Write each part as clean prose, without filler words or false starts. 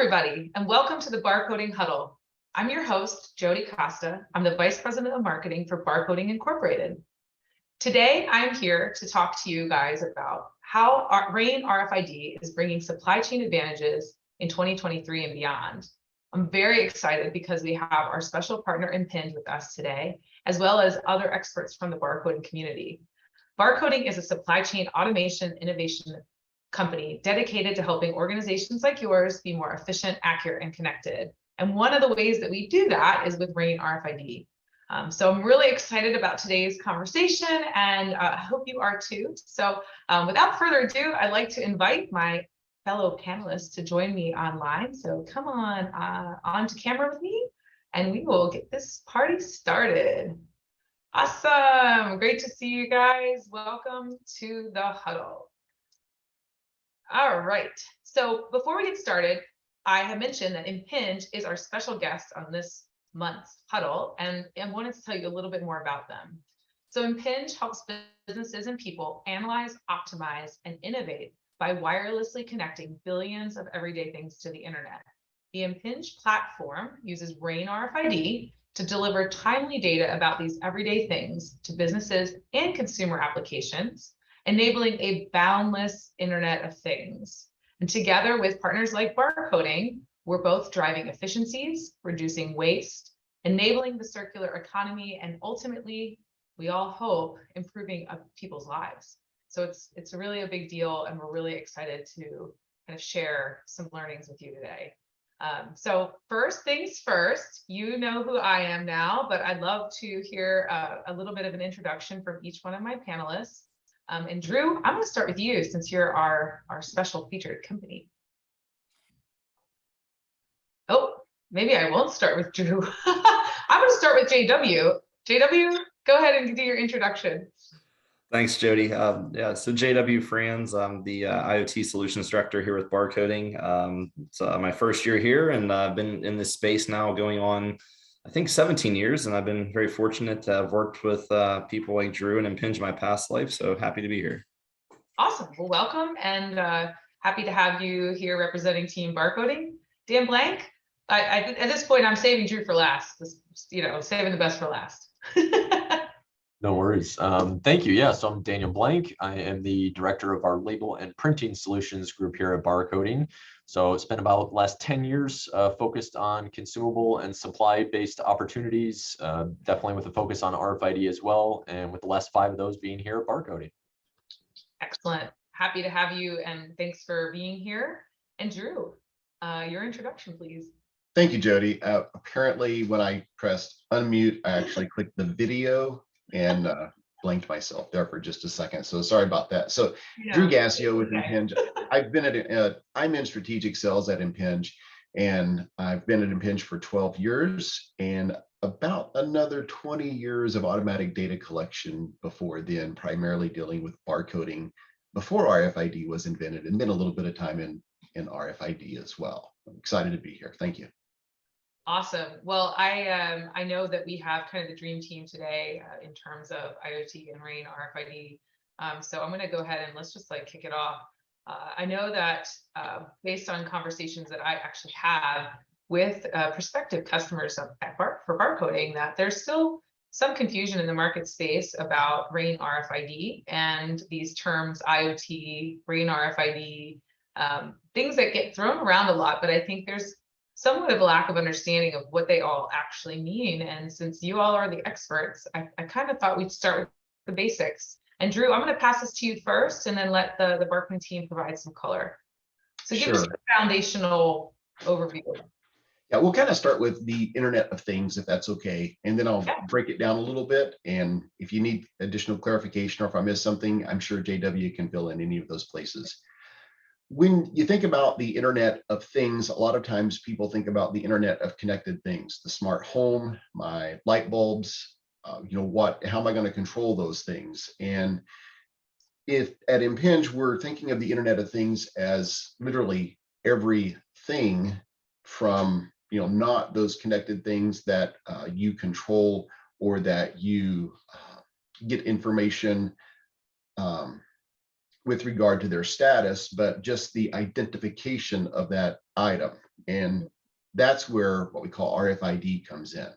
everybody, and welcome to the Barcoding Huddle. I'm your host, Jody Costa. I'm the Vice President of Marketing for Barcoding Incorporated. Today, I'm here to talk to you guys about how RAIN RFID is bringing supply chain advantages in 2023 and beyond. I'm very excited because we have our special partner Impinj with us today, as well as other experts from the barcoding community. Barcoding is a supply chain automation innovation company dedicated to helping organizations like yours be more efficient, accurate, and connected. And one of the ways that we do that is with RAIN RFID. So I'm really excited about today's conversation, and I hope you are too. So without further ado, I'd like to invite my fellow panelists to join me online. So come on to camera with me, and we will get this party started. Awesome, great to see you guys. Welcome to the huddle. All right, so before we get started, I have mentioned that Impinj is our special guest on this month's huddle, and I wanted to tell you a little bit more about them. So Impinj helps businesses and people analyze, optimize, and innovate by wirelessly connecting billions of everyday things to the internet. The Impinj platform uses RAIN RFID to deliver timely data about these everyday things to businesses and consumer applications, enabling a boundless Internet of Things. And together with partners like Barcoding, we're both driving efficiencies, reducing waste, enabling the circular economy, and ultimately, we all hope, improving people's lives. So it's really a big deal, and we're really excited to kind of share some learnings with you today. So first things first, you know who I am now, but I'd love to hear a little bit of an introduction from each one of my panelists. And Drew, I'm going to start with you since you're our special featured company. Oh, maybe I won't start with Drew. I'm going to start with JW. JW, go ahead and do your introduction. Thanks, Jody. Yeah, so JW Franz, I'm the IoT Solutions Director here with Barcoding. It's my first year here, and I've been in this space now going on, I think, 17 years, and I've been very fortunate to have worked with people like Drew and Impinj in my past life, so happy to be here. Awesome. Well, welcome, and happy to have you here representing Team Barcoding. Dan Blank, at this point, I'm saving Drew for last, saving the best for last. No worries. Thank you. Yeah, so I'm Daniel Blank. I am the director of our label and printing solutions group here at Barcoding. So it's been about the last 10 years focused on consumable and supply-based opportunities, definitely with a focus on RFID as well, and with the last 5 of those being here at Barcoding. Excellent. Happy to have you, and thanks for being here. And Drew, your introduction, please. Thank you, Jody. Apparently, when I pressed unmute, I actually clicked the video and blanked myself there for just a second. So sorry about that. So yeah, Drew Gassio with Impinj. I'm in strategic sales at Impinj, and I've been at Impinj for 12 years and about another 20 years of automatic data collection before then, primarily dealing with barcoding before RFID was invented, and then a little bit of time in RFID as well. I'm excited to be here. Thank you. Awesome. Well, I know that we have kind of the dream team today in terms of IoT and RAIN RFID. So I'm going to go ahead and let's just kick it off. I know that based on conversations that I actually have with prospective customers for barcoding, that there's still some confusion in the market space about RAIN RFID and these terms IoT, RAIN RFID, things that get thrown around a lot, but I think there's somewhat of a lack of understanding of what they all actually mean. And since you all are the experts, I kind of thought we'd start with the basics. And Drew, I'm going to pass this to you first, and then let the Barcoding team provide some color. So give us a foundational overview. Yeah, we'll kind of start with the Internet of Things, if that's okay. And then I'll break it down a little bit. And if you need additional clarification or if I miss something, I'm sure JW can fill in any of those places. When you think about the Internet of Things, a lot of times people think about the Internet of connected things, the smart home, my light bulbs, how am I going to control those things? And if at Impinj, we're thinking of the Internet of Things as literally everything from, not those connected things that you control or that you get information with regard to their status, but just the identification of that item. And that's where what we call RFID comes in.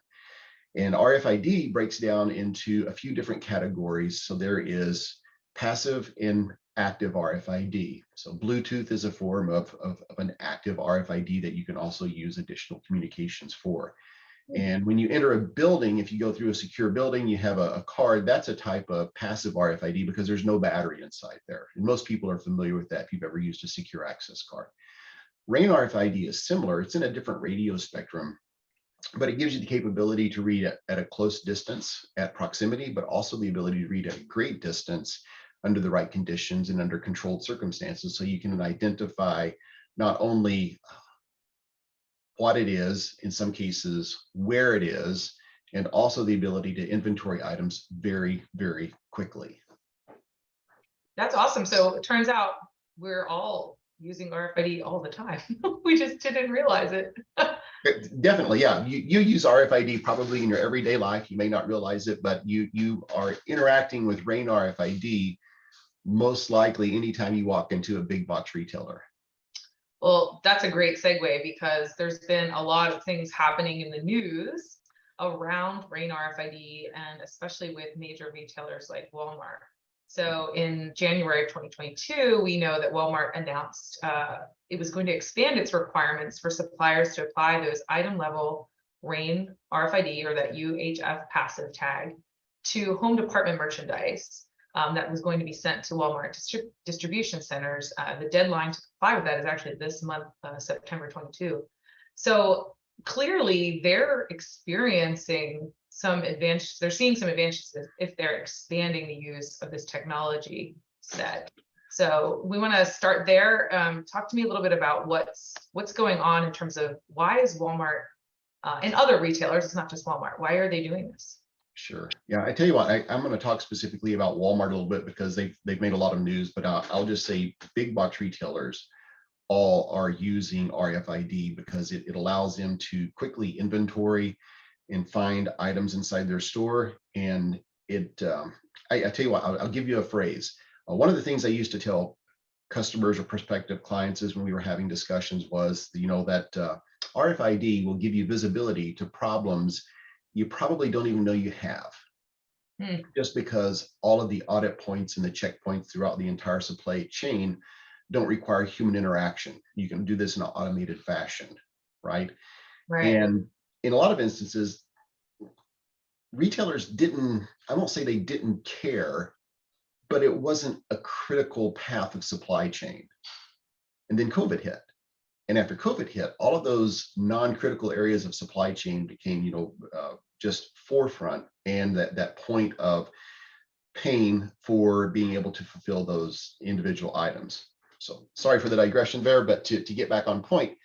And RFID breaks down into a few different categories. So there is passive and active RFID. So Bluetooth is a form of an active RFID that you can also use additional communications for. And when you enter a building, if you go through a secure building, you have a card, that's a type of passive RFID because there's no battery inside there. And most people are familiar with that if you've ever used a secure access card. RAIN RFID is similar. It's in a different radio spectrum, but it gives you the capability to read at a close distance, at proximity, but also the ability to read at a great distance under the right conditions and under controlled circumstances. So you can identify not only what it is, in some cases, where it is, and also the ability to inventory items very, very quickly. That's awesome. So it turns out we're all using RFID all the time. We just didn't realize it. Definitely, yeah. You use RFID probably in your everyday life. You may not realize it, but you are interacting with RAIN RFID most likely anytime you walk into a big box retailer. Well, that's a great segue because there's been a lot of things happening in the news around RAIN RFID and especially with major retailers like Walmart. So in January of 2022, we know that Walmart announced it was going to expand its requirements for suppliers to apply those item level RAIN RFID or that UHF passive tag to home department merchandise that was going to be sent to Walmart distribution centers. The deadline to comply with that is actually this month, September 22. So clearly they're experiencing some advantage. They're seeing some advantages if they're expanding the use of this technology set. So we want to start there. Talk to me a little bit about what's going on in terms of why is Walmart and other retailers, it's not just Walmart, why are they doing this? Sure. Yeah, I tell you what, I'm going to talk specifically about Walmart a little bit because they've made a lot of news, but I'll just say big box retailers all are using RFID because it allows them to quickly inventory and find items inside their store. And I tell you what, I'll give you a phrase. One of the things I used to tell customers or prospective clients is when we were having discussions was, that RFID will give you visibility to problems you probably don't even know you have. Just because all of the audit points and the checkpoints throughout the entire supply chain don't require human interaction. You can do this in an automated fashion, right? And in a lot of instances, retailers didn't, I won't say they didn't care, but it wasn't a critical path of supply chain. And then COVID hit. And after COVID hit, all of those non-critical areas of supply chain became, just forefront and that point of pain for being able to fulfill those individual items. So sorry for the digression there, but to get back on point,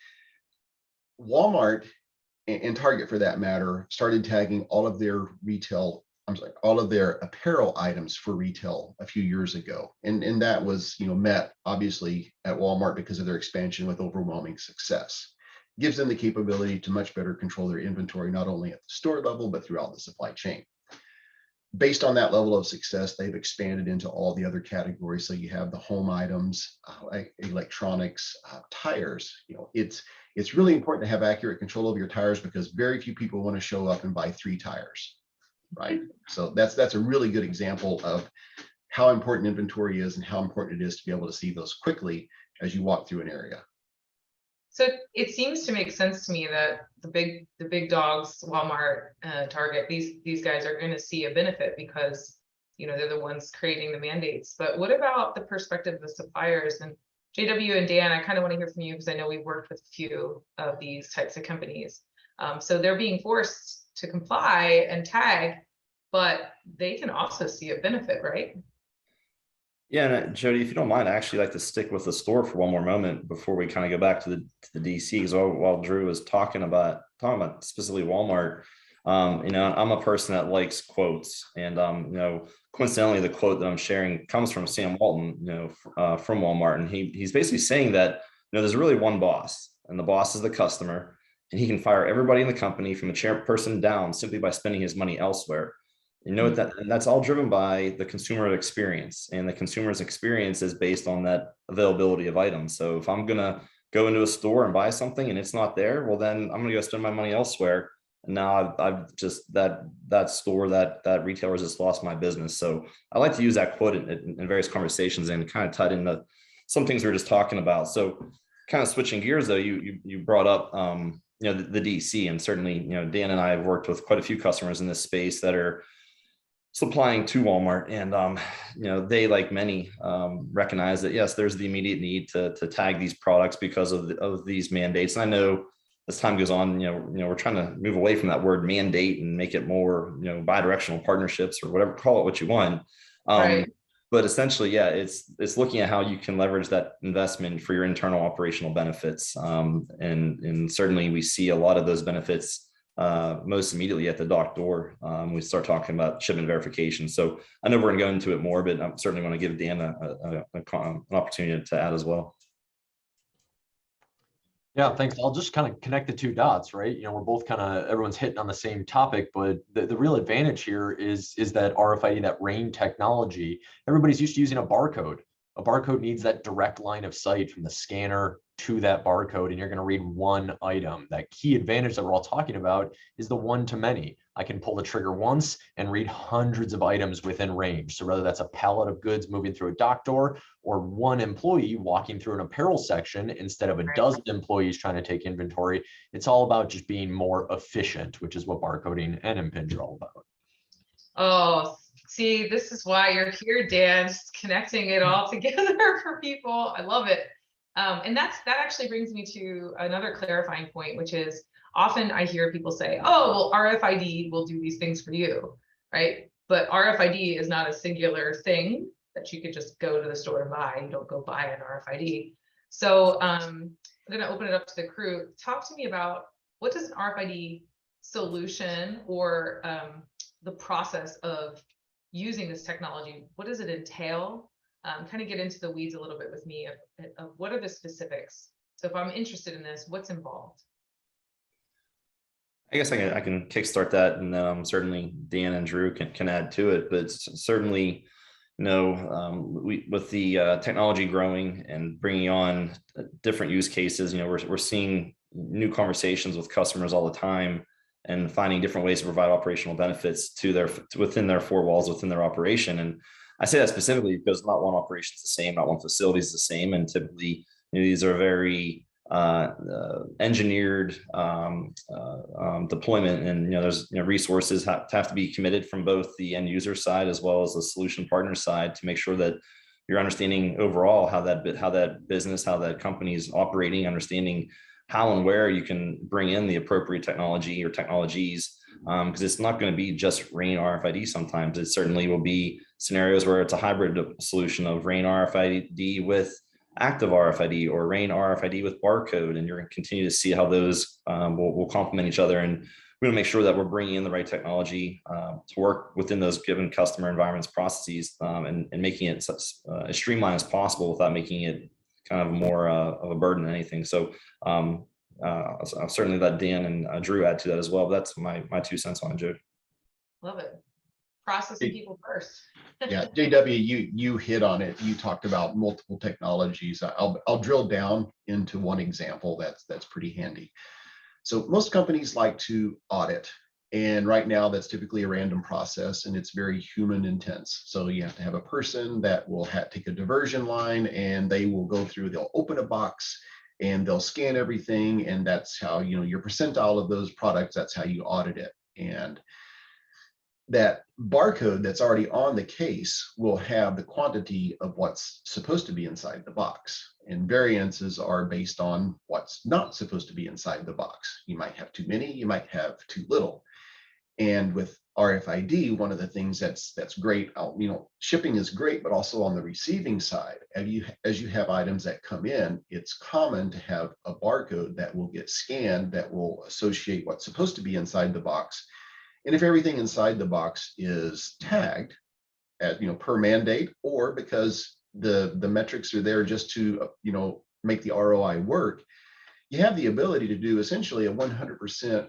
Walmart and Target for that matter, started tagging all of their all of their apparel items for retail a few years ago. And that was, met obviously at Walmart because of their expansion with overwhelming success. Gives them the capability to much better control their inventory, not only at the store level, but throughout the supply chain. Based on that level of success, they've expanded into all the other categories. So you have the home items, electronics, tires. It's really important to have accurate control of your tires because very few people want to show up and buy 3 tires, right? So that's a really good example of how important inventory is and how important it is to be able to see those quickly as you walk through an area. So it seems to make sense to me that the big dogs, Walmart, Target, these guys are going to see a benefit because they're the ones creating the mandates. But what about the perspective of the suppliers? And JW and Dan, I kind of want to hear from you because I know we've worked with a few of these types of companies. So they're being forced to comply and tag, but they can also see a benefit, right? Yeah, and Jody, if you don't mind, I actually like to stick with the store for one more moment before we kind of go back to the DC. Because while Drew was talking about specifically Walmart, I'm a person that likes quotes, and coincidentally, the quote that I'm sharing comes from Sam Walton, from Walmart, and he's basically saying that there's really one boss, and the boss is the customer, and he can fire everybody in the company from a chairperson down simply by spending his money elsewhere. You know what, that's all driven by the consumer experience, and the consumer's experience is based on that availability of items. So if I'm gonna go into a store and buy something and it's not there, well, then I'm gonna go spend my money elsewhere. And now I've just that store, that retailer has just lost my business. So I like to use that quote in various conversations and kind of tied into some things we were just talking about. So kind of switching gears though, you brought up you know, the DC, and certainly, you know, Dan and I have worked with quite a few customers in this space that are supplying to Walmart, and you know, they, like many, recognize that yes, there's the immediate need to tag these products because of these mandates. And I know as time goes on, you know, we're trying to move away from that word mandate and make it more, you know, bi-directional partnerships or whatever, call it what you want. Right. But essentially, yeah, it's looking at how you can leverage that investment for your internal operational benefits, and certainly we see a lot of those benefits most immediately at the dock door. We start talking about shipment verification. So I know we're going to go into it more, but I certainly want to give Dan an opportunity to add as well. Yeah, thanks. I'll just kind of connect the two dots, right? You know, we're both kind of, everyone's hitting on the same topic, but the real advantage here is that RFID, that RAIN technology. Everybody's used to using a barcode. A barcode needs that direct line of sight from the scanner to that barcode, and you're going to read one item. That key advantage that we're all talking about is the one-to-many. I can pull the trigger once and read hundreds of items within range. So whether that's a pallet of goods moving through a dock door or one employee walking through an apparel section instead of a dozen employees trying to take inventory, it's all about just being more efficient, which is what barcoding and Impinj are all about. Oh, see, this is why you're here, Dan, just connecting it all together for people. I love it. And that actually brings me to another clarifying point, which is often I hear people say, oh, well, RFID will do these things for you, right? But RFID is not a singular thing that you could just go to the store and buy. You don't go buy an RFID. So I'm going to open it up to the crew. Talk to me about, what does an RFID solution or the process of using this technology, what does it entail? Kind of get into the weeds a little bit with me of what are the specifics. So if I'm interested in this, what's involved? I guess I can kickstart that, and then certainly Dan and Drew can add to it. But certainly, you know, with the technology growing and bringing on different use cases, you know, we're seeing new conversations with customers all the time, and finding different ways to provide operational benefits to within their four walls, within their operation. And I say that specifically because not one operation is the same, not one facility is the same, and typically, you know, these are very engineered deployment, and, you know, there's, you know, resources have to be committed from both the end user side as well as the solution partner side to make sure that you're understanding overall how that business, how that company is operating, understanding how and where you can bring in the appropriate technology or technologies, because it's not going to be just RAIN RFID. Sometimes it certainly will be scenarios where it's a hybrid solution of RAIN RFID with active RFID or RAIN RFID with barcode, and you're going to continue to see how those will complement each other. And we want to make sure that we're bringing in the right technology to work within those given customer environments, processes, and making it as streamlined as possible without making it kind of more of a burden than anything. So I'll certainly let Dan and Drew add to that as well. But that's my 2 cents on it, Joe. Love it. Processing people first. Yeah, JW, you hit on it. You talked about multiple technologies. I'll drill down into one example that's pretty handy. So most companies like to audit, and right now that's typically a random process, and it's very human intense. So you have to have a person that will take a diversion line, and they will go through, they'll open a box and they'll scan everything, and that's how, you know, your percentile of those products, that's how you audit it. And that barcode that's already on the case will have the quantity of what's supposed to be inside the box, and variances are based on what's not supposed to be inside the box. You might have too many, you might have too little. And with RFID, one of the things that's great, you know, shipping is great, but also on the receiving side, as you have items that come in, it's common to have a barcode that will get scanned that will associate what's supposed to be inside the box. And if everything inside the box is tagged at, you know, per mandate, or because the metrics are there just to, you know, make the ROI work, you have the ability to do essentially a 100%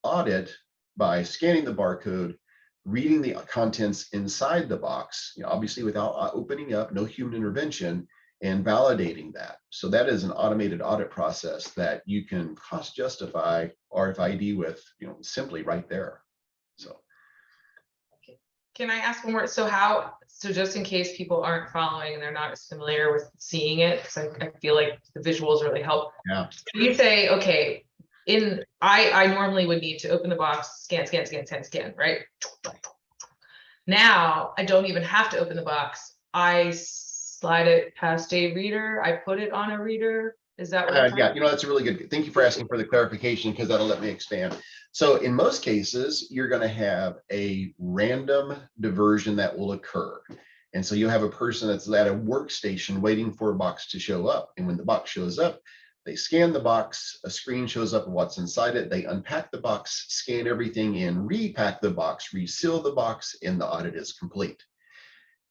audit by scanning the barcode, reading the contents inside the box, obviously without opening up, no human intervention, and validating that. So that is an automated audit process that you can cost justify RFID with, simply right there. So. Can I ask one more? So just in case people aren't following and they're not as familiar with seeing it, because I feel like the visuals really help. Yeah. You say, okay, I normally would need to open the box, scan, right? Now I don't even have to open the box. I slide it past a reader. I put it on a reader. Is that what? Yeah, that's a really good. Thank you for asking for the clarification, because that'll let me expand. So in most cases, you're going to have a random diversion that will occur. And so you'll have a person that's at a workstation waiting for a box to show up. And when the box shows up, they scan the box, a screen shows up of what's inside it. They unpack the box, scan everything in, repack the box, reseal the box, and the audit is complete.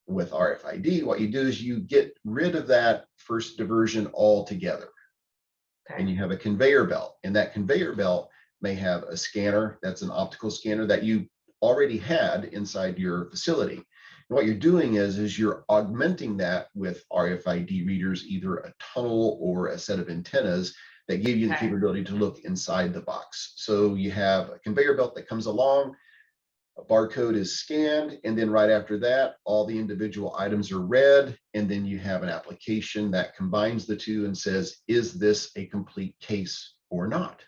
With RFID, what you do is you get rid of that first diversion altogether. Okay. And you have a conveyor belt, and that conveyor belt may have a scanner that's an optical scanner that you already had inside your facility. And what you're doing is you're augmenting that with RFID readers, either a tunnel or a set of antennas that give you the capability to look inside the box. So you have a conveyor belt that comes along, a barcode is scanned, and then right after that, all the individual items are read, and then you have an application that combines the two and says, is this a complete case or not?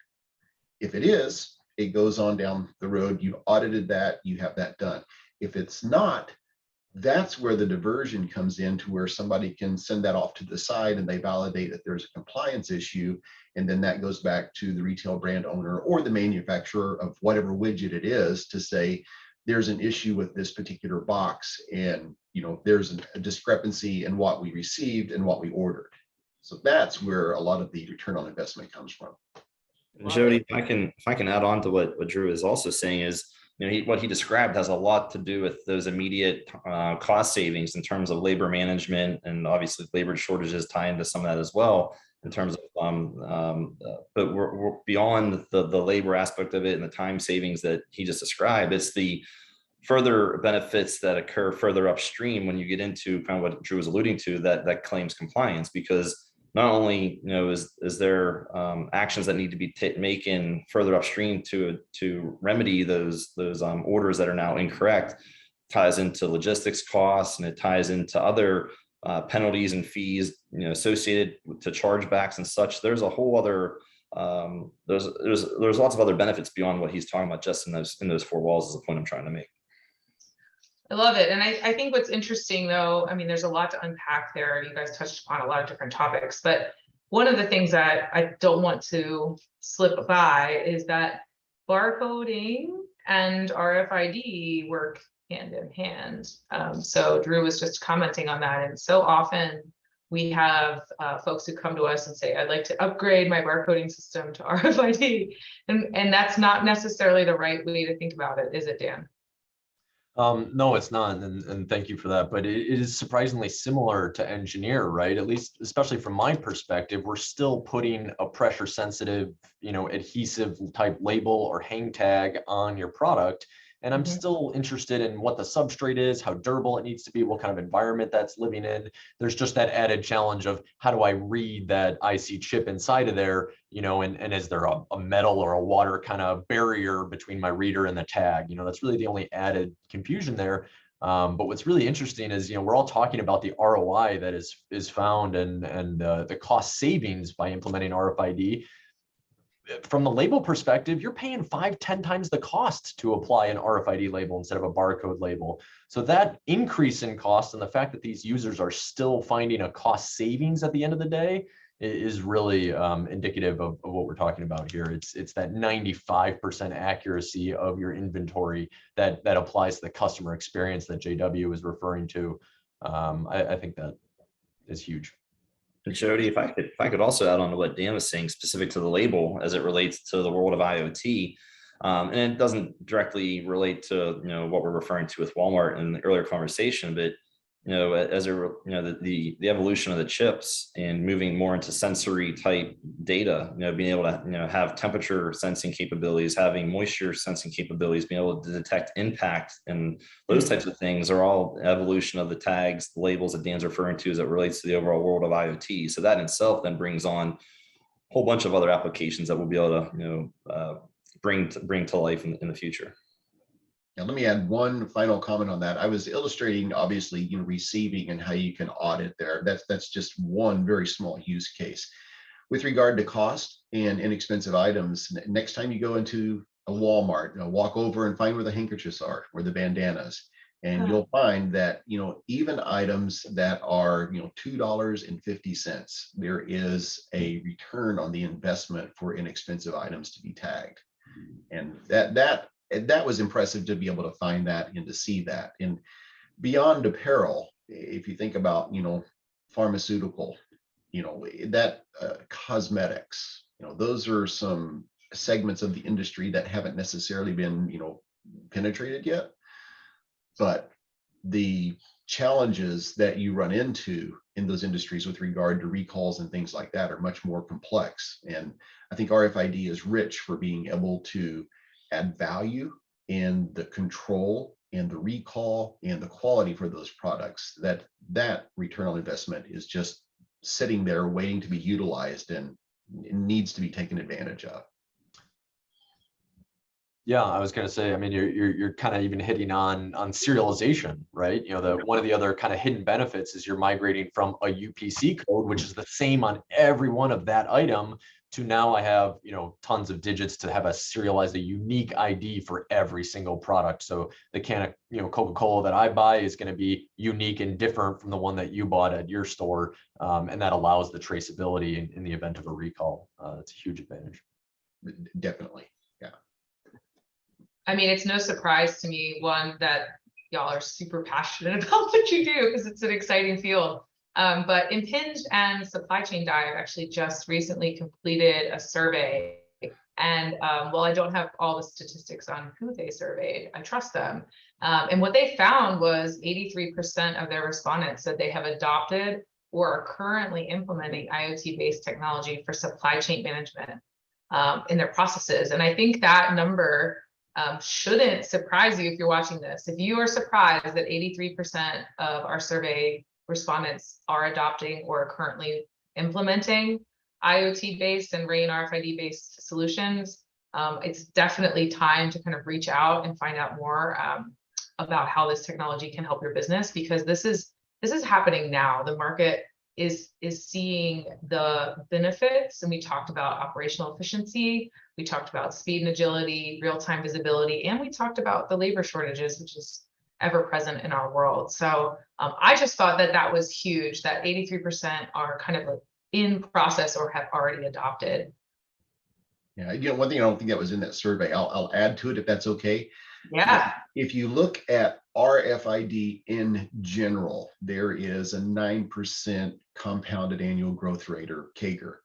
If it is, it goes on down the road. You've audited that, you have that done. If it's not, that's where the diversion comes in, to where somebody can send that off to the side and they validate that there's a compliance issue. And then that goes back to the retail brand owner or the manufacturer of whatever widget it is to say, there's an issue with this particular box, and there's a discrepancy in what we received and what we ordered. So that's where a lot of the return on investment comes from. And Jody, if I can add on to what Drew is also saying is, what he described has a lot to do with those immediate cost savings in terms of labor management, and obviously labor shortages tie into some of that as well in terms of, but we're beyond the labor aspect of it and the time savings that he just described. It's the further benefits that occur further upstream when you get into kind of what Drew was alluding to, that claims compliance, because not only is there actions that need to be making further upstream to remedy those orders that are now incorrect, ties into logistics costs, and it ties into other penalties and fees associated to chargebacks and such. There's a whole other there's lots of other benefits beyond what he's talking about just in those four walls, is the point I'm trying to make. I love it. And I think what's interesting, though, I mean, there's a lot to unpack there. You guys touched upon a lot of different topics, but one of the things that I don't want to slip by is that barcoding and RFID work hand in hand. So Drew was just commenting on that. And so often we have folks who come to us and say, I'd like to upgrade my barcoding system to RFID. And that's not necessarily the right way to think about it, is it, Dan? No, it's not, and thank you for that. But it is surprisingly similar to engineer, right? At least, especially from my perspective, we're still putting a pressure-sensitive, adhesive type label or hang tag on your product. And I'm still interested in what the substrate is, how durable it needs to be, what kind of environment that's living in. There's just that added challenge of how do I read that IC chip inside of there, and is there a metal or a water kind of barrier between my reader and the tag? That's really the only added confusion there. But what's really interesting is, we're all talking about the ROI that is found and the cost savings by implementing RFID. From the label perspective, you're paying 5-10 times the cost to apply an RFID label instead of a barcode label. So that increase in cost and the fact that these users are still finding a cost savings at the end of the day is really indicative of what we're talking about here. It's that 95% accuracy of your inventory that applies to the customer experience that JW is referring to. I think that is huge. And Jody, if I could also add on to what Dan was saying, specific to the label as it relates to the world of IoT, and it doesn't directly relate to what we're referring to with Walmart in the earlier conversation, but as the evolution of the chips and moving more into sensory type data, being able to, have temperature sensing capabilities, having moisture sensing capabilities, being able to detect impact, and those types of things are all evolution of the tags, the labels that Dan's referring to as it relates to the overall world of IoT. So that in itself then brings on a whole bunch of other applications that we'll be able to, bring to life in the future. Now, let me add one final comment on that. I was illustrating, obviously, receiving and how you can audit there. That's just one very small use case. With regard to cost and inexpensive items, next time you go into a Walmart, walk over and find where the handkerchiefs are, or the bandanas, and you'll find that even items that are $2.50, there is a return on the investment for inexpensive items to be tagged, and that was impressive to be able to find that and to see that. And beyond apparel, if you think about pharmaceutical, that cosmetics, those are some segments of the industry that haven't necessarily been penetrated yet, but the challenges that you run into in those industries with regard to recalls and things like that are much more complex. And I think RFID is rich for being able to add value in the control and the recall and the quality for those products. That return on investment is just sitting there waiting to be utilized, and it needs to be taken advantage of. Yeah, I was going to say, I mean, you're kind of even hitting on serialization, right? One of the other kind of hidden benefits is you're migrating from a UPC code, which is the same on every one of that item, to now I have, tons of digits to have a unique ID for every single product. So the can of, Coca-Cola that I buy is going to be unique and different from the one that you bought at your store. And that allows the traceability in the event of a recall. It's a huge advantage. Definitely. Yeah. I mean, it's no surprise to me, one, that y'all are super passionate about what you do, because it's an exciting field. But Impinj and Supply Chain Dive actually just recently completed a survey. And while I don't have all the statistics on who they surveyed, I trust them. And what they found was 83% of their respondents said they have adopted or are currently implementing IoT-based technology for supply chain management in their processes. And I think that number shouldn't surprise you if you're watching this. If you are surprised that 83% of our survey respondents are adopting or are currently implementing IoT-based and RAIN RFID-based solutions, it's definitely time to kind of reach out and find out more about how this technology can help your business, because this is happening now. The market is seeing the benefits, and we talked about operational efficiency, we talked about speed and agility, real-time visibility, and we talked about the labor shortages, which is ever present in our world. So I just thought that was huge, that 83% are kind of like in process or have already adopted. Yeah, one thing I don't think that was in that survey, I'll add to it if that's okay. Yeah. If you look at RFID in general, there is a 9% compounded annual growth rate, or CAGR.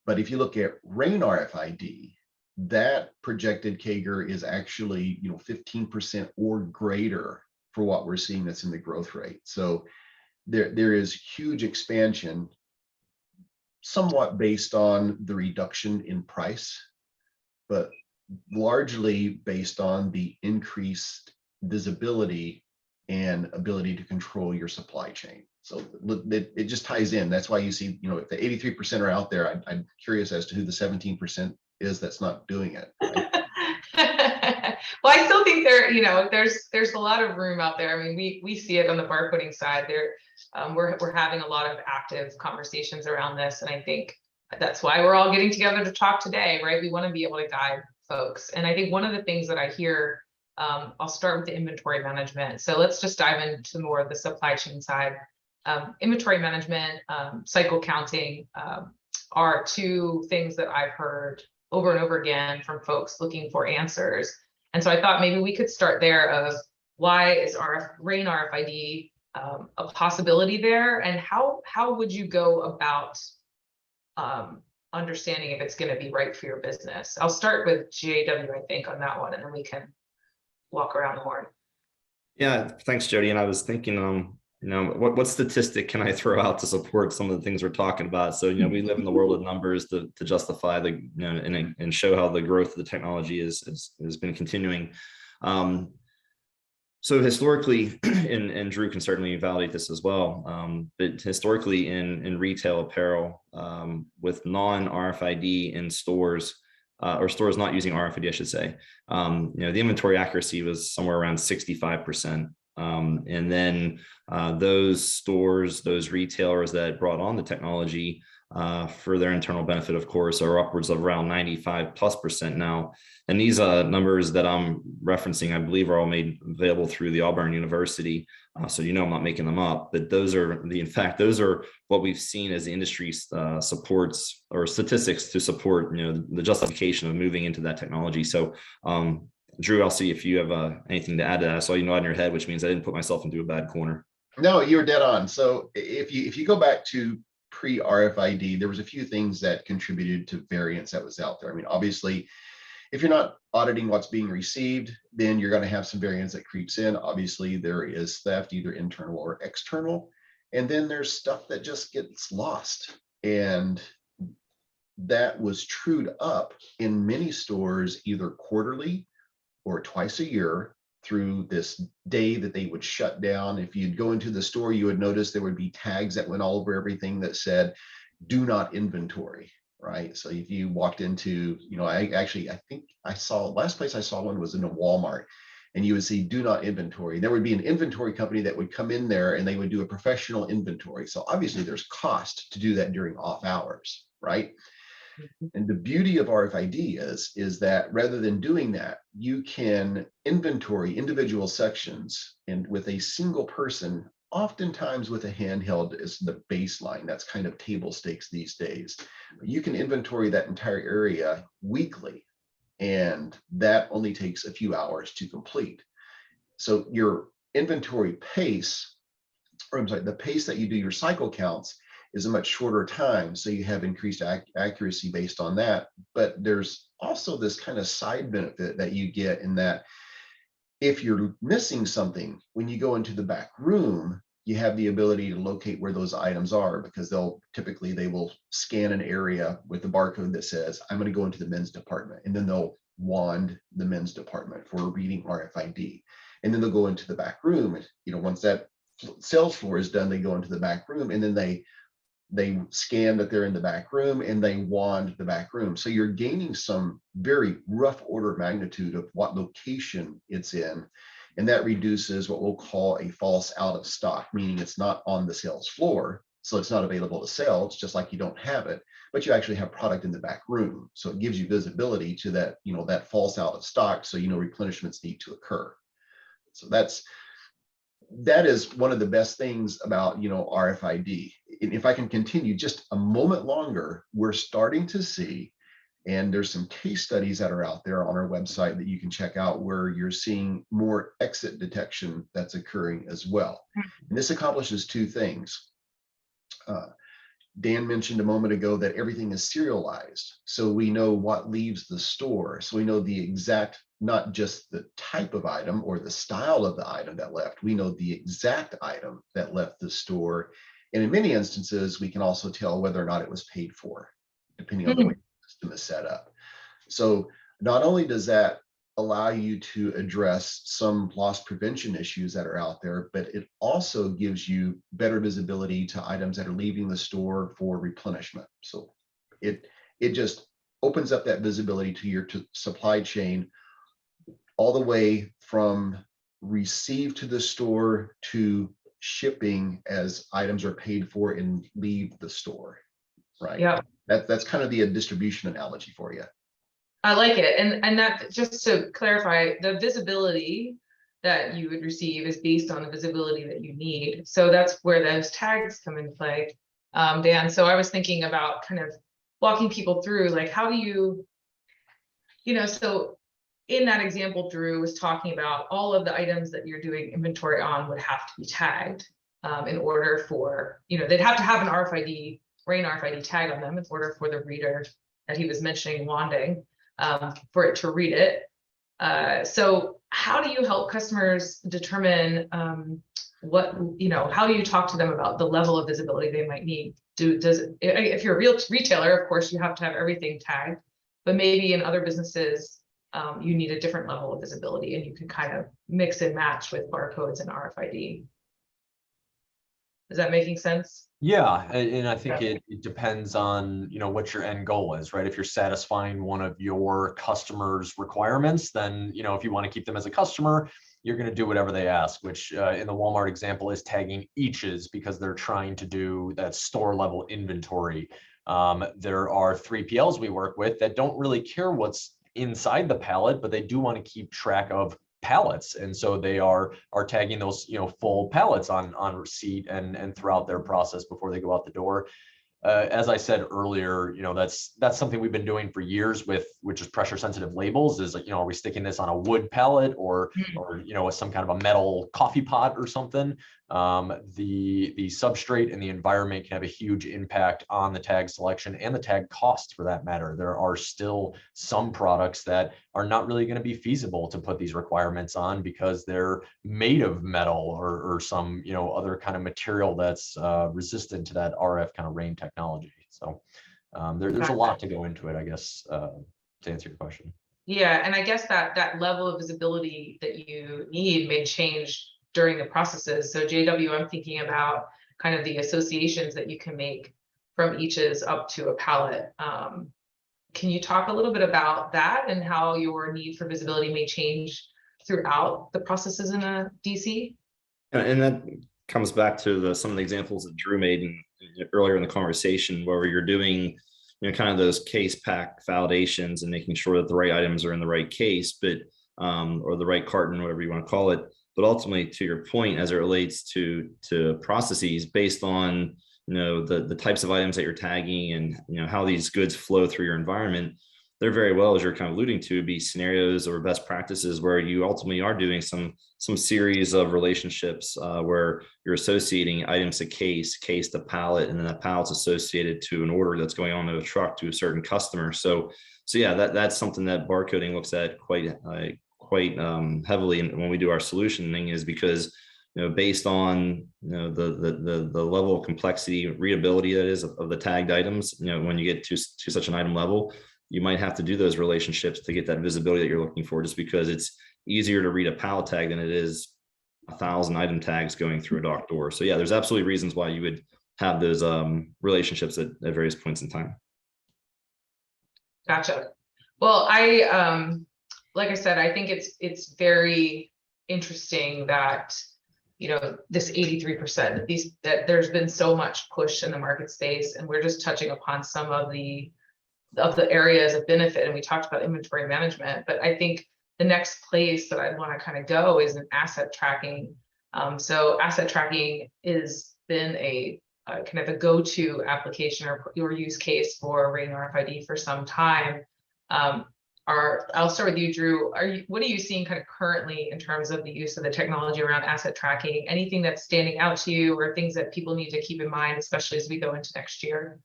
But if you look at RAIN RFID, that projected CAGR is actually 15% or greater for what we're seeing that's in the growth rate. So there is huge expansion, somewhat based on the reduction in price, but largely based on the increased visibility and ability to control your supply chain. So it just ties in. That's why you see, if the 83% are out there, I'm curious as to who the 17% is that's not doing it. Right? Well, I still think there's a lot of room out there. I mean, we see it on the barcoding side. We're having a lot of active conversations around this, and I think that's why we're all getting together to talk today, right? We want to be able to guide folks. And I think one of the things that I hear, I'll start with the inventory management. So let's just dive into more of the supply chain side. Inventory management, cycle counting are two things that I've heard over and over again from folks looking for answers. And so I thought maybe we could start there of why is RAIN RFID a possibility there, and how would you go about understanding if it's going to be right for your business? I'll start with JW, I think, on that one, and then we can walk around the horn. Yeah, thanks, Jody. And I was thinking, what statistic can I throw out to support some of the things we're talking about? So, we live in the world of numbers to justify and show how the growth of the technology has been continuing. So historically, and Drew can certainly validate this as well, but historically in retail apparel, with non-RFID in stores, or stores not using RFID, I should say, the inventory accuracy was somewhere around 65%. And then those stores, those retailers that brought on the technology for their internal benefit, of course, are upwards of around 95+% now. And these numbers that I'm referencing, I believe, are all made available through the Auburn University. So I'm not making them up, but those are what we've seen as the industry supports, or statistics to support the justification of moving into that technology. So Drew, I'll see if you have anything to add to that. I saw you nod in your head, which means I didn't put myself into a bad corner. No, you're dead on. So if you go back to pre-RFID, there was a few things that contributed to variance that was out there. I mean, obviously, if you're not auditing what's being received, then you're going to have some variance that creeps in. Obviously, there is theft, either internal or external. And then there's stuff that just gets lost. And that was trued up in many stores, either quarterly or twice a year, through this day that they would shut down. If you'd go into the store, you would notice there would be tags that went all over everything that said, "Do not inventory." Right. So if you walked into, I think I saw, last place I saw one was in a Walmart, and you would see "Do not inventory." There would be an inventory company that would come in there and they would do a professional inventory. So obviously there's cost to do that during off hours, right? And the beauty of RFID is that rather than doing that, you can inventory individual sections, and with a single person, oftentimes with a handheld as the baseline. That's kind of table stakes these days. You can inventory that entire area weekly, and that only takes a few hours to complete. So your inventory pace, or I'm sorry, the pace that you do your cycle counts is a much shorter time. So you have increased accuracy based on that. But there's also this kind of side benefit that you get in that if you're missing something, when you go into the back room, you have the ability to locate where those items are, because they will scan an area with the barcode that says, "I'm going to go into the men's department," and then they'll wand the men's department for reading RFID. And then they'll go into the back room. Once that sales floor is done, they go into the back room, and then they scan that they're in the back room, and they wand the back room. So you're gaining some very rough order of magnitude of what location it's in. And that reduces what we'll call a false out of stock, meaning it's not on the sales floor. So it's not available to sell. It's just like you don't have it, but you actually have product in the back room. So it gives you visibility to that, that false out of stock. So, replenishments need to occur. So that is one of the best things about, RFID. If I can continue just a moment longer, we're starting to see, and there's some case studies that are out there on our website that you can check out, where you're seeing more exit detection that's occurring as well. And this accomplishes two things. Dan mentioned a moment ago that everything is serialized. So we know what leaves the store. So we know the exact, not just the type of item or the style of the item that left, we know the exact item that left the store. And in many instances, we can also tell whether or not it was paid for, depending on the way the system is set up. So not only does that allow you to address some loss prevention issues that are out there, but it also gives you better visibility to items that are leaving the store for replenishment. So it just opens up that visibility to your supply chain, all the way from receive to the store to shipping as items are paid for and leave the store, right? Yeah. That's kind of the distribution analogy for you. I like it. And that, just to clarify, the visibility that you would receive is based on the visibility that you need. So that's where those tags come in play, Dan. So I was thinking about kind of walking people through, like, how do you, so in that example, Drew was talking about all of the items that you're doing inventory on would have to be tagged in order for, they'd have to have an RFID, RAIN RFID tag on them in order for the reader that he was mentioning, wanding, for it to read it. So how do you help customers determine what, how do you talk to them about the level of visibility they might need? If you're a real retailer, of course, you have to have everything tagged, but maybe in other businesses, you need a different level of visibility, and you can kind of mix and match with barcodes and RFID. Is that making sense? Yeah, and I think it depends on, what your end goal is, right? If you're satisfying one of your customers' requirements, then, if you want to keep them as a customer, you're going to do whatever they ask, which in the Walmart example is tagging eaches because they're trying to do that store level inventory. There are 3PLs we work with that don't really care what's inside the pallet, but they do want to keep track of pallets, and so they are tagging those full pallets on receipt and throughout their process before they go out the door. As I said earlier, that's something we've been doing for years which is pressure sensitive labels. Is like, are we sticking this on a wood pallet or with some kind of a metal coffee pot or something? The substrate and the environment can have a huge impact on the tag selection and the tag costs for that matter. There are still some products that are not really going to be feasible to put these requirements on because they're made of metal or some other kind of material that's resistant to that RF kind of RAIN technology. So there's a lot to go into it, I guess, to answer your question. Yeah, and I guess that level of visibility that you need may change during the processes. So JW, I'm thinking about kind of the associations that you can make from eaches up to a pallet. Can you talk a little bit about that and how your need for visibility may change throughout the processes in a DC? And that comes back to some of the examples that Drew made earlier in the conversation, where you're doing kind of those case pack validations and making sure that the right items are in the right case, but or the right carton, whatever you want to call it. But ultimately, to your point, as it relates to processes based on the types of items that you're tagging and how these goods flow through your environment, there very well, as you're kind of alluding to, be scenarios or best practices where you ultimately are doing some series of relationships where you're associating items to case to pallet, and then that pallet's associated to an order that's going on to a truck to a certain customer. So yeah, that's something that barcoding looks at quite heavily when we do our solutioning, is because based on the level of complexity, readability that is of the tagged items, when you get to such an item level, you might have to do those relationships to get that visibility that you're looking for, just because it's easier to read a pallet tag than it is 1,000 item tags going through a dock door. So yeah, there's absolutely reasons why you would have those relationships at various points in time. Gotcha. Well, like I said, I think it's very interesting that this 83%, that there's been so much push in the market space, and we're just touching upon some of the areas of benefit. And we talked about inventory management, but I think the next place that I want to kind of go is in asset tracking. So asset tracking has been a kind of a go-to application or use case for RAIN RFID for some time. I'll start with you, Drew. What are you seeing kind of currently in terms of the use of the technology around asset tracking? Anything that's standing out to you, or things that people need to keep in mind, especially as we go into next year?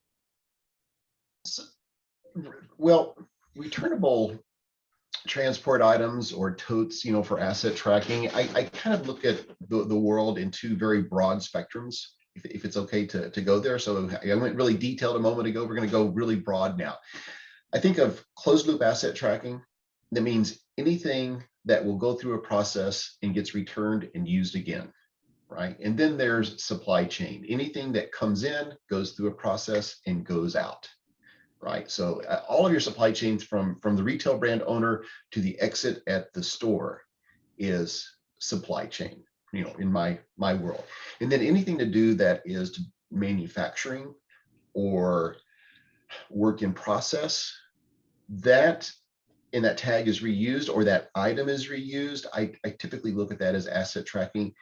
Well, returnable transport items or totes, for asset tracking, I kind of look at the world in two very broad spectrums, if it's okay to go there. So I went really detailed a moment ago. We're going to go really broad now. I think of closed loop asset tracking. That means anything that will go through a process and gets returned and used again, right? And then there's supply chain. Anything that comes in, goes through a process and goes out, right? So all of your supply chains from the retail brand owner to the exit at the store is supply chain, in my world. And then anything to do that is to manufacturing or work in process, that tag is reused or that item is reused, I typically look at that as asset tracking.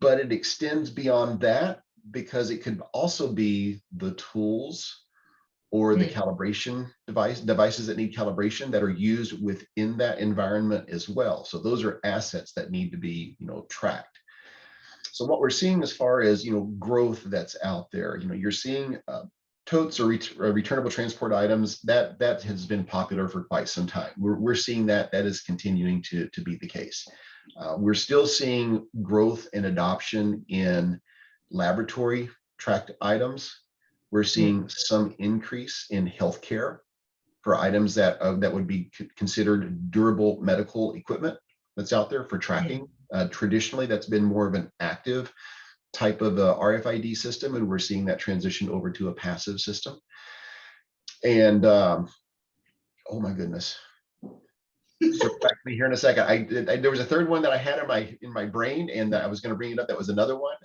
But it extends beyond that, because it could also be the tools or the calibration devices that need calibration that are used within that environment as well. So those are assets that need to be tracked. So what we're seeing as far as growth that's out there, you're seeing totes or returnable transport items, that has been popular for quite some time. We're seeing that is continuing to be the case. We're still seeing growth and adoption in laboratory tracked items. We're seeing some increase in healthcare for items that would be considered durable medical equipment that's out there for tracking. Traditionally, that's been more of an active type of RFID system, and we're seeing that transition over to a passive system. And oh my goodness, circle back to me here in a second. There was a third one that I had in my brain, and I was going to bring it up. That was another one.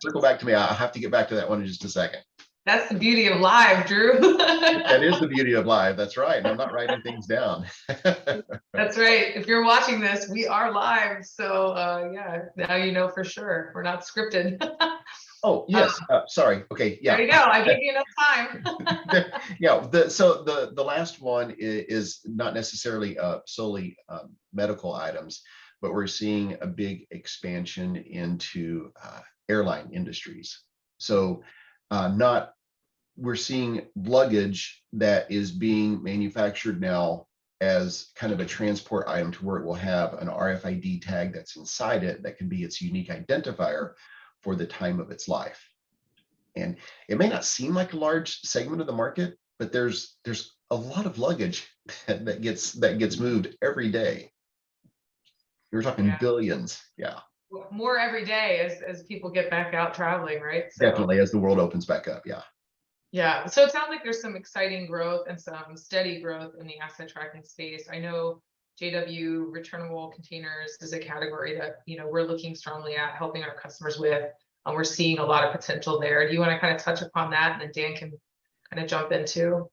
Circle back to me. I'll have to get back to that one in just a second. That's the beauty of live, Drew. That is the beauty of live. That's right. And I'm not writing things down. That's right. If you're watching this, we are live. So yeah, now you know for sure. We're not scripted. Oh, yes. Sorry. Okay. Yeah. There you go. I gave you enough time. Yeah. So the last one is not necessarily solely medical items, but we're seeing a big expansion into airline industries. So we're seeing luggage that is being manufactured now as kind of a transport item to where it will have an RFID tag that's inside it that can be its unique identifier for the time of its life. And it may not seem like a large segment of the market, but there's a lot of luggage that gets moved every day. You're talking billions. Yeah. More every day as people get back out traveling, right? So, definitely, as the world opens back up. Yeah. Yeah. So it sounds like there's some exciting growth and some steady growth in the asset tracking space. I know JW returnable containers is a category that, we're looking strongly at helping our customers with. We're seeing a lot of potential there. Do you want to kind of touch upon that, and then Dan can kind of jump into?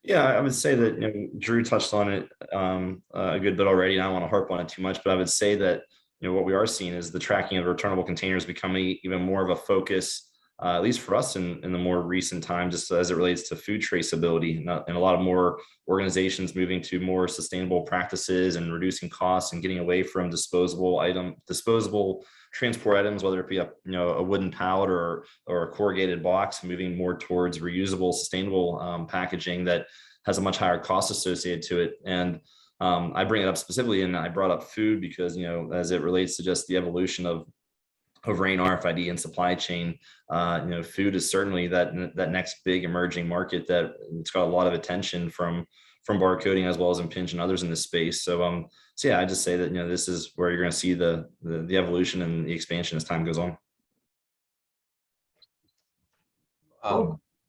Yeah, I would say that Drew touched on it a good bit already, and I don't want to harp on it too much, but I would say that what we are seeing is the tracking of returnable containers becoming even more of a focus, at least for us in the more recent time, just as it relates to food traceability, and a lot of more organizations moving to more sustainable practices and reducing costs and getting away from disposable transport items, whether it be a wooden pallet or a corrugated box, moving more towards reusable, sustainable packaging that has a much higher cost associated to it. And I bring it up specifically, and I brought up food because, as it relates to just the evolution of RAIN RFID and supply chain, food is certainly that next big emerging market that it's got a lot of attention from barcoding as well as Impinj and others in this space. So yeah, I just say that this is where you're going to see the evolution and the expansion as time goes on.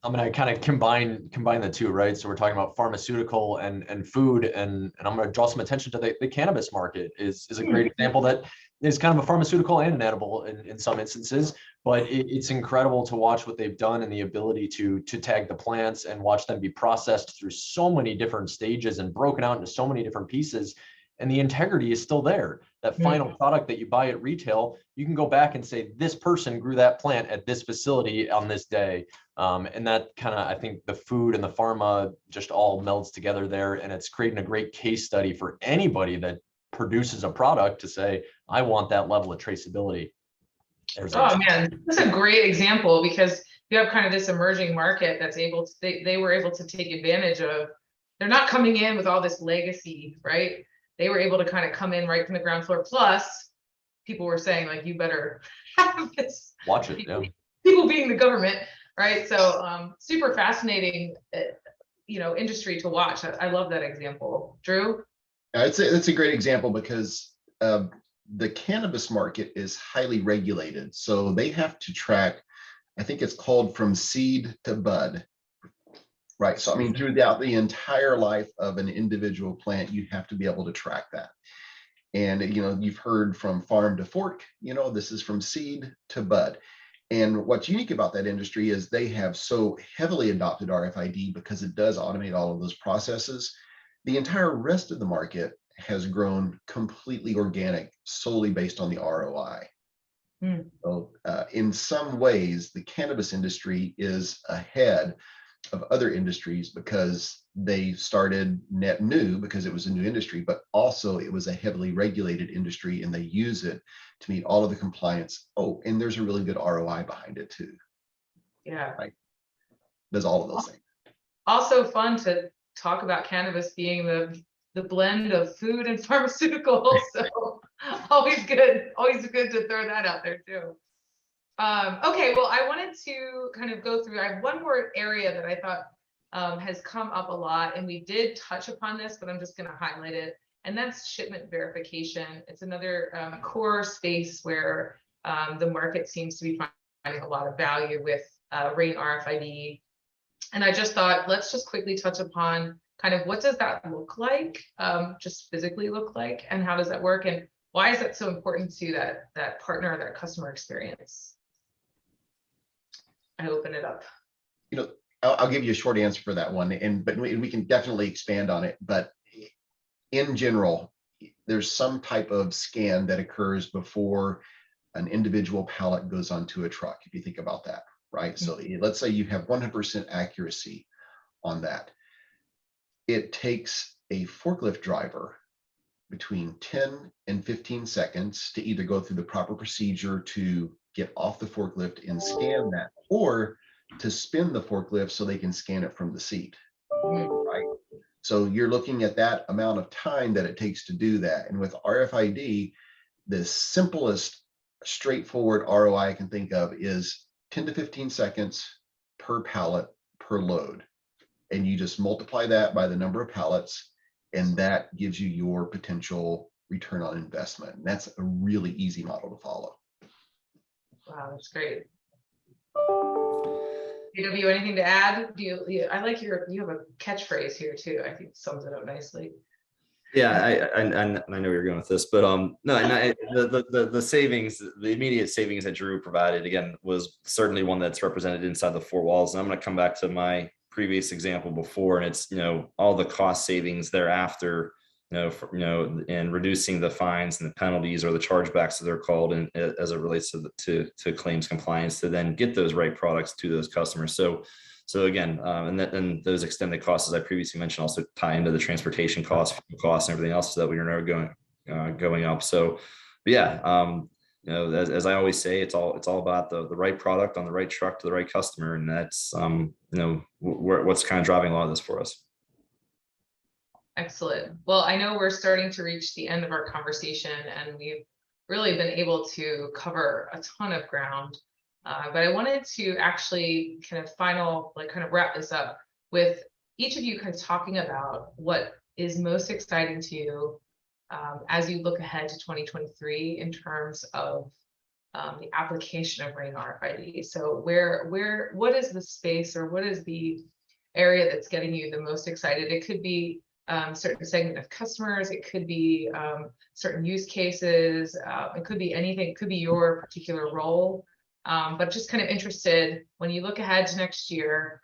I'm going to kind of combine the two, right? So we're talking about pharmaceutical and food, and I'm going to draw some attention to the cannabis market is a great example that is kind of a pharmaceutical and an edible in some instances, but it's incredible to watch what they've done and the ability to tag the plants and watch them be processed through so many different stages and broken out into so many different pieces. And the integrity is still there. That final product that you buy at retail, you can go back and say, this person grew that plant at this facility on this day. And that kind of, I think the food and the pharma just all melds together there. And it's creating a great case study for anybody that produces a product to say, I want that level of traceability. Oh man, that's a great example, because you have kind of this emerging market that's able to, they were able to take advantage of, they're not coming in with all this legacy, right? They were able to kind of come in right from the ground floor. Plus, people were saying, like, you better have this. Watch it, people being the government, right? So super fascinating, industry to watch. I love that example. Drew? It's a great example because the cannabis market is highly regulated. So they have to track, I think it's called from seed to bud. Right. So, I mean, throughout the entire life of an individual plant, you have to be able to track that. And, you've heard from farm to fork, this is from seed to bud. And what's unique about that industry is they have so heavily adopted RFID because it does automate all of those processes. The entire rest of the market has grown completely organic, solely based on the ROI. So in some ways, the cannabis industry is ahead of other industries because they started net new because it was a new industry, but also it was a heavily regulated industry and they use it to meet all of the compliance. Oh, and there's a really good ROI behind it too. Yeah. Right. does all of those things. Also fun to talk about cannabis being the blend of food and pharmaceuticals. So always good to throw that out there too. Okay, well, I wanted to kind of go through, I have one more area that I thought has come up a lot, and we did touch upon this, but I'm just going to highlight it. And that's shipment verification. It's another core space where the market seems to be finding a lot of value with RAIN RFID. And I just thought, let's just quickly touch upon kind of what does that look like, just physically look like, and how does that work, and why is that so important to that partner, that customer experience? I open it up. You know, I'll give you a short answer for that one, but we can definitely expand on it. But in general, there's some type of scan that occurs before an individual pallet goes onto a truck, if you think about that, right? So let's say you have 100% accuracy on that. It takes a forklift driver between 10 and 15 seconds to either go through the proper procedure to get off the forklift and scan that, or to spin the forklift so they can scan it from the seat, right? So you're looking at that amount of time that it takes to do that. And with RFID, the simplest, straightforward ROI I can think of is 10 to 15 seconds per pallet per load. And you just multiply that by the number of pallets, and that gives you your potential return on investment. And that's a really easy model to follow. Wow, that's great. JW, anything to add? I like you have a catchphrase here too. I think sums it up nicely. Yeah, I know where you're going with this, but no, the savings, the immediate savings that Drew provided, again, was certainly one that's represented inside the four walls. And I'm going to come back to my previous example before, and it's, all the cost savings thereafter, and reducing the fines and the penalties, or the chargebacks that they're called, and as it relates to claims compliance, to then get those right products to those customers. So again, and those extended costs, as I previously mentioned, also tie into the transportation costs, and everything else, so that we are never going up. So, but yeah, as I always say, it's all about the right product on the right truck to the right customer, and that's what's kind of driving a lot of this for us. Excellent. Well, I know we're starting to reach the end of our conversation, and we've really been able to cover a ton of ground. But I wanted to actually kind of wrap this up with each of you kind of talking about what is most exciting to you as you look ahead to 2023 in terms of the application of RAIN RFID. So what is the space, or what is the area that's getting you the most excited? It could be certain segment of customers, it could be certain use cases, it could be anything, it could be your particular role. But just kind of interested, when you look ahead to next year,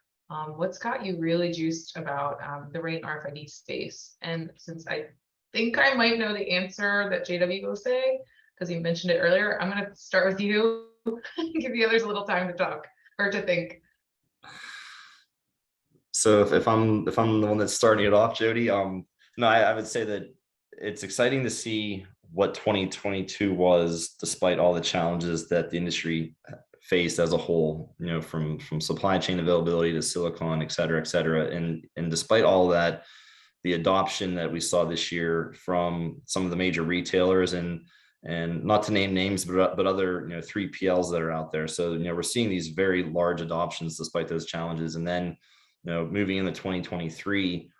what's got you really juiced about the RAIN RFID space? And since I think I might know the answer that JW will say, because he mentioned it earlier, I'm going to start with you and give the others a little time to talk or to think. So if I'm the one that's starting it off, Jody, no, I would say that it's exciting to see what 2022 was, despite all the challenges that the industry faced as a whole, from supply chain availability to silicon, et cetera, and despite all that, the adoption that we saw this year from some of the major retailers, and not to name names, but other 3PLs that are out there. So we're seeing these very large adoptions despite those challenges, and then moving into 2023.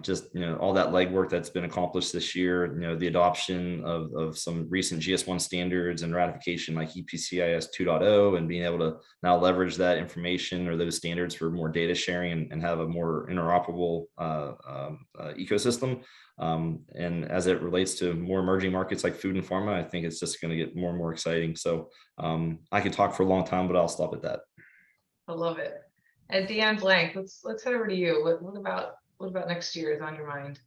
Just all that legwork that's been accomplished this year, the adoption of some recent GS1 standards and ratification like EPCIS 2.0, and being able to now leverage that information or those standards for more data sharing and have a more interoperable ecosystem. And as it relates to more emerging markets like food and pharma, I think it's just going to get more and more exciting. So I could talk for a long time, but I'll stop at that. I love it. And Dan Blank, let's head over to you. What about next year is on your mind?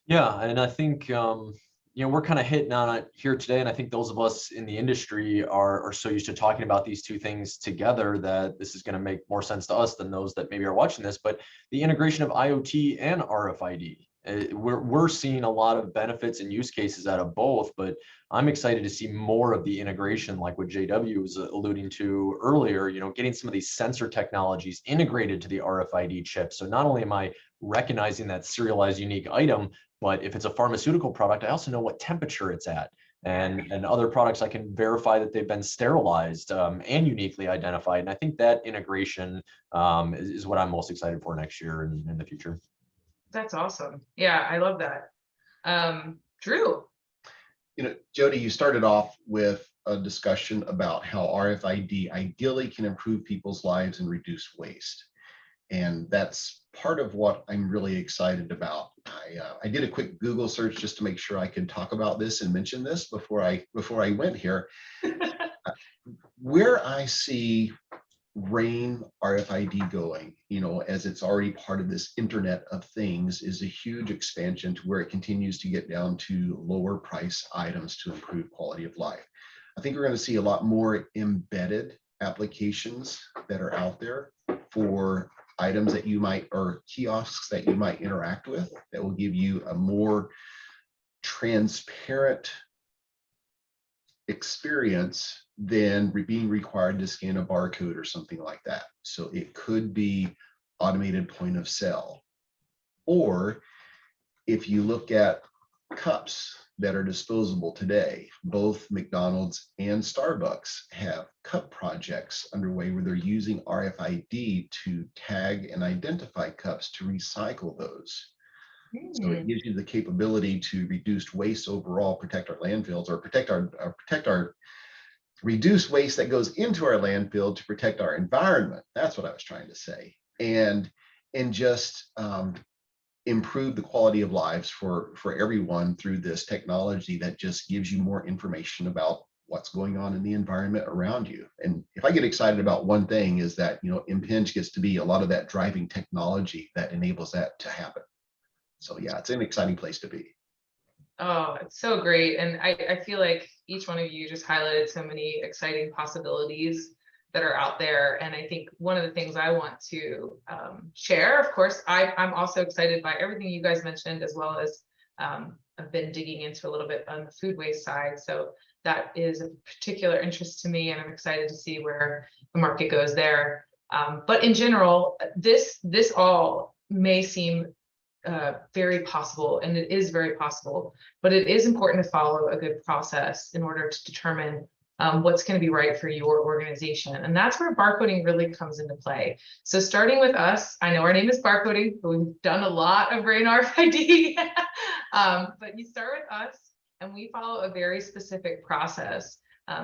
Yeah, and I think we're kind of hitting on it here today, and I think those of us in the industry are so used to talking about these two things together that this is going to make more sense to us than those that maybe are watching this. But the integration of IoT and RFID, we're seeing a lot of benefits and use cases out of both, but I'm excited to see more of the integration, like what JW was alluding to earlier, getting some of these sensor technologies integrated to the RFID chip. So not only am I recognizing that serialized unique item, but if it's a pharmaceutical product, I also know what temperature it's at. And other products, I can verify that they've been sterilized and uniquely identified. And I think that integration is what I'm most excited for next year and in the future. That's awesome. Yeah, I love that. Drew. Jody, you started off with a discussion about how RFID ideally can improve people's lives and reduce waste. And that's part of what I'm really excited about. I did a quick Google search just to make sure I could talk about this and mention this before I went here. Where I see RAIN RFID going, as it's already part of this Internet of Things, is a huge expansion to where it continues to get down to lower price items to improve quality of life. I think we're going to see a lot more embedded applications that are out there for items that you might, or kiosks that you might interact with, that will give you a more transparent experience than being required to scan a barcode or something like that. So it could be automated point of sale. Or if you look at cups that are disposable today, both McDonald's and Starbucks have cup projects underway where they're using RFID to tag and identify cups to recycle those. So it gives you the capability to reduce waste overall, protect our landfills, or protect our reduce waste that goes into our landfill to protect our environment. That's what I was trying to say. And just improve the quality of lives for everyone through this technology that just gives you more information about what's going on in the environment around you. And if I get excited about one thing, is that Impinj gets to be a lot of that driving technology that enables that to happen. So yeah, it's an exciting place to be. Oh, it's so great. And I feel like each one of you just highlighted so many exciting possibilities that are out there. And I think one of the things I want to share, of course, I'm also excited by everything you guys mentioned, as well as I've been digging into a little bit on the food waste side. So that is a particular interest to me, and I'm excited to see where the market goes there. But in general, this all may seem very possible, and it is very possible, but it is important to follow a good process in order to determine what's going to be right for your organization. And that's where barcoding really comes into play. So starting with us, I know our name is Barcoding, but we've done a lot of RAIN RFID, but you start with us and we follow a very specific process.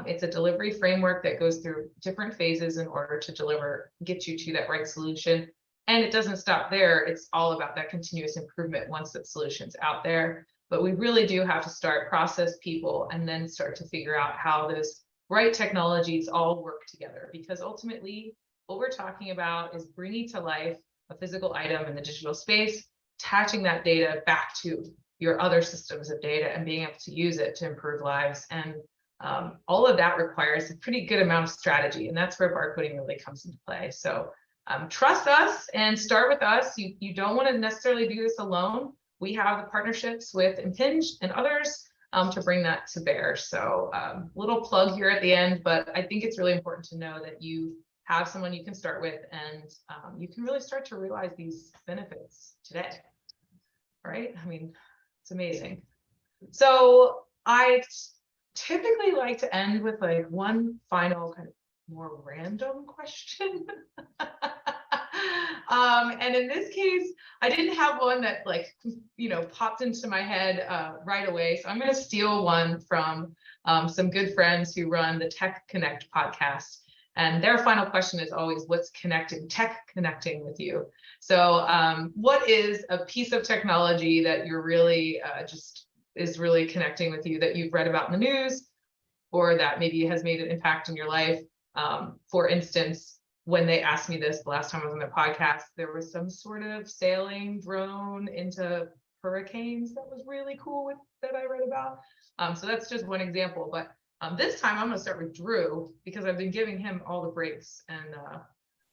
It's a delivery framework that goes through different phases in order to get you to that right solution. And it doesn't stop there. It's all about that continuous improvement once that solution's out there. But we really do have to start process people and then start to figure out how those right technologies all work together. Because ultimately, what we're talking about is bringing to life a physical item in the digital space, attaching that data back to your other systems of data and being able to use it to improve lives. And all of that requires a pretty good amount of strategy. And that's where barcoding really comes into play. So trust us and start with us. You don't want to necessarily do this alone. We have the partnerships with Impinj and others to bring that to bear. So little plug here at the end, but I think it's really important to know that you have someone you can start with, and you can really start to realize these benefits today, right? I mean, it's amazing. So I typically like to end with like one final kind of more random question. And in this case, I didn't have one that popped into my head right away. So I'm going to steal one from some good friends who run the Tech Connect podcast. And their final question is always, what's tech connecting with you? So what is a piece of technology that you're really is really connecting with you, that you've read about in the news, or that maybe has made an impact in your life? For instance, when they asked me this the last time I was on their podcast, there was some sort of sailing drone into hurricanes that was really cool that I read about. So that's just one example. But this time I'm going to start with Drew, because I've been giving him all the breaks, and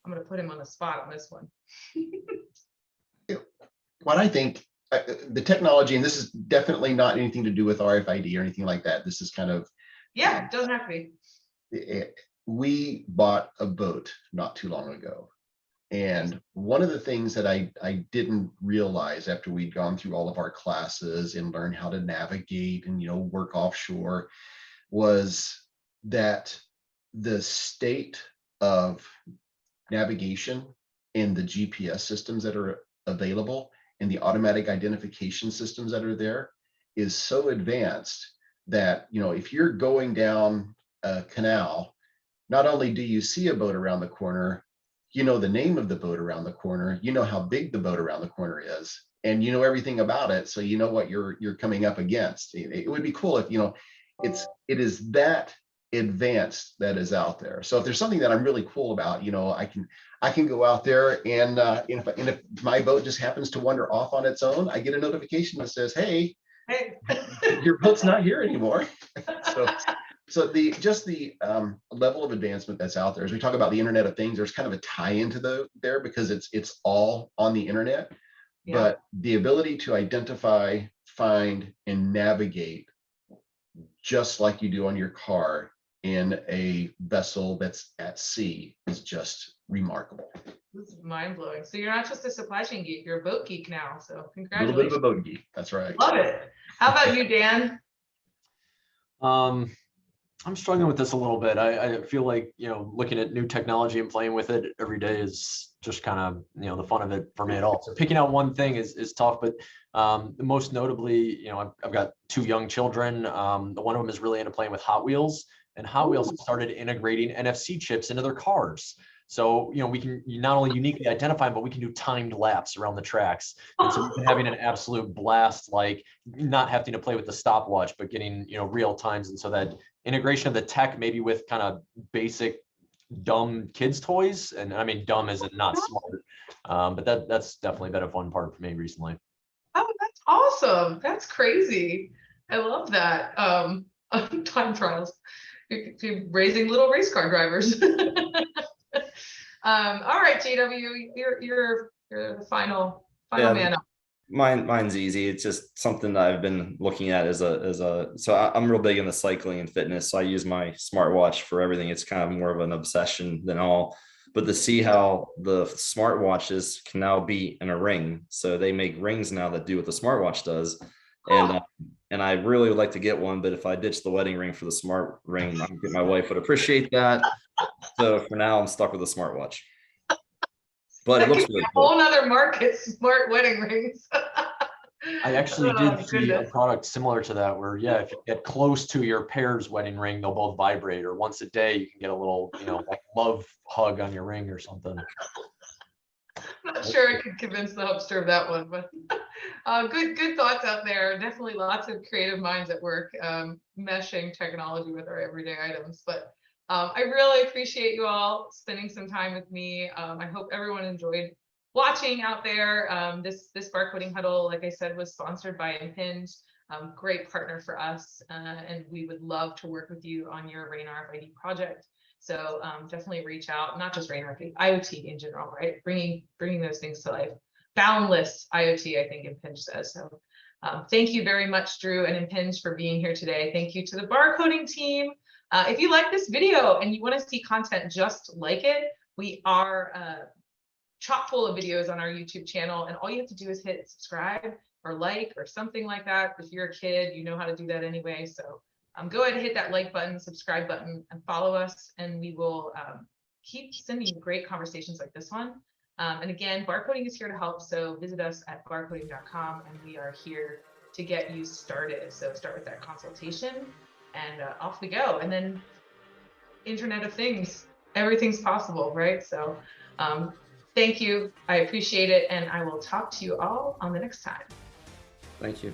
I'm going to put him on the spot on this one. What I think the technology, and this is definitely not anything to do with RFID or anything like that. This is kind of, Yeah, it doesn't have to be. We bought a boat not too long ago. And one of the things that I didn't realize after we'd gone through all of our classes and learned how to navigate and, work offshore, was that the state of navigation and the GPS systems that are available and the automatic identification systems that are there is so advanced that, if you're going down a canal, not only do you see a boat around the corner, you know the name of the boat around the corner, you know how big the boat around the corner is, and you know everything about it, so you know what you're coming up against. It would be cool if it is that advanced that is out there. So if there's something that I'm really cool about, I can go out there and if my boat just happens to wander off on its own, I get a notification that says, hey, your boat's not here anymore. So the level of advancement that's out there, as we talk about the Internet of Things, there's kind of a tie into there because it's all on the internet. Yeah. But the ability to identify, find, and navigate just like you do on your car in a vessel that's at sea is just remarkable. This is mind blowing. So you're not just a supply chain geek, you're a boat geek now. So congratulations. A little bit of a boat geek. That's right. Love it. How about you, Dan? I'm struggling with this a little bit. I feel like, looking at new technology and playing with it every day is just kind of, the fun of it for me at all. So picking out one thing is tough, but most notably, I've got 2 young children. One of them is really into playing with Hot Wheels, and Hot Wheels have started integrating NFC chips into their cars. So, we can not only uniquely identify them, but we can do timed laps around the tracks. And so we've been having an absolute blast, like not having to play with the stopwatch, but getting, real times. And so that integration of the tech, maybe with kind of basic dumb kids toys. And I mean, dumb as in not smart, but that's definitely been a fun part for me recently. Oh, that's awesome. That's crazy. I love that. Time trials. You're raising little race car drivers. All right, JW, you're the final man up. Mine's easy. It's just something that I've been looking at so I'm real big into cycling and fitness. So I use my smartwatch for everything. It's kind of more of an obsession than all, but to see how the smartwatches can now be in a ring. So they make rings now that do what the smartwatch does. And I really would like to get one, but if I ditch the wedding ring for the smart ring, I think my wife would appreciate that. So for now, I'm stuck with a smartwatch. But it looks really cool. A whole nother market, smart wedding rings. I actually did see a product similar to that where, if you get close to your pair's wedding ring, they'll both vibrate, or once a day you can get a little, like love hug on your ring or something. Not sure I could convince the hubster of that one, but good thoughts out there. Definitely lots of creative minds at work, meshing technology with our everyday items. But I really appreciate you all spending some time with me. I hope everyone enjoyed watching out there. This Barcoding Huddle, like I said, was sponsored by Impinj, great partner for us, and we would love to work with you on your RAIN RFID project. So definitely reach out, not just RAIN RFID, IoT in general, right? Bringing those things to life. Boundless IoT, I think Impinj says. So thank you very much, Drew and Impinj, for being here today. Thank you to the barcoding team. If you like this video and you want to see content just like it, we are chock full of videos on our YouTube channel, and all you have to do is hit subscribe or like or something like that. If you're a kid, you know how to do that anyway. So go ahead and hit that like button, subscribe button, and follow us, and we will keep sending you great conversations like this one. And again, Barcoding is here to help, so visit us at barcoding.com, and we are here to get you started. So start with that consultation, and off we go. And then Internet of Things, everything's possible, right? So thank you, I appreciate it, and I will talk to you all on the next time. Thank you.